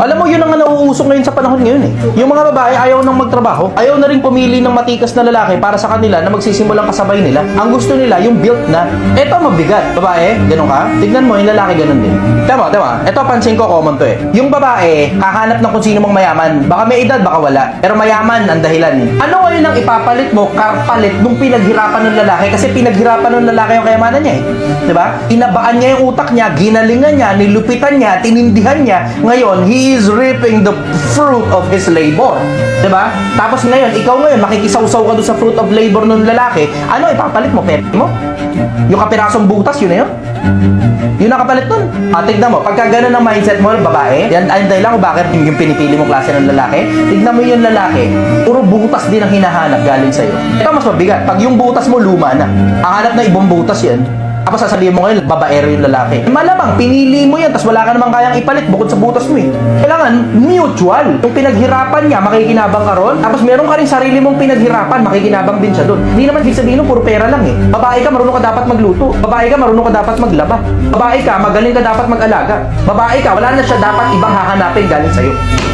Alam mo, yun ang nauusok ngayon sa panahon ngayon eh. Yung mga babae ayaw nang magtrabaho, ayaw na rin pumili ng matikas na lalaki para sa kanila na magsisimulang kasabay nila. Ang gusto nila, yung built na. Eto mabigat. Babae, ganun ka? Tignan mo, yung lalaki ganun din. Tama. Eto pansin ko, common to eh. Yung babae, hahanap ng kung sino mang mayaman. Baka may edad, baka wala. Pero mayaman ang dahilan. Ano ngayon ang ipapalit mo, karpalit nung pinaghirapan ng lalaki? Kasi pinaghirapan ng lalaki yung kayamanan niya eh. Diba? Inabaan niya yung utak niya, ginalingan niya, nilupitan niya, tinindihan niya. Ngayon, he is reaping the fruit of his labor. Diba? Tapos ngayon, ikaw ngayon, makikisawsaw ka doon sa fruit of labor ng lalaki. Ano ipapalit mo? Pera mo? Yung kapirasong butas, yun na yun? Yun ang kapalit nun. Tignan mo, pagka ganun ang mindset mo, babae, yan ay dahilan kung bakit yung pinipili mong klase ng lalaki. Tignan mo yung lalaki, puro butas din ang hinahanap galing sa'yo. Ito mas mabigat. Pag yung butas mo luma na, ang hanap na ibang butas yan, tapos sasabihin mo ngayon, babaero yung lalaki. Malamang, pinili mo yan, tapos wala ka namang kayang ipalit bukod sa butas mo eh. Kailangan, mutual. Yung pinaghirapan niya, makikinabang ka ron. Tapos meron ka rin sarili mong pinaghirapan, makikinabang din siya doon. Hindi naman ibig sabihin puro pera lang eh. Babae ka, marunong ka dapat magluto. Babae ka, marunong ka dapat maglaba. Babae ka, magaling ka dapat mag-alaga. Babae ka, wala na siya dapat ibang hahanapin galing sa'yo.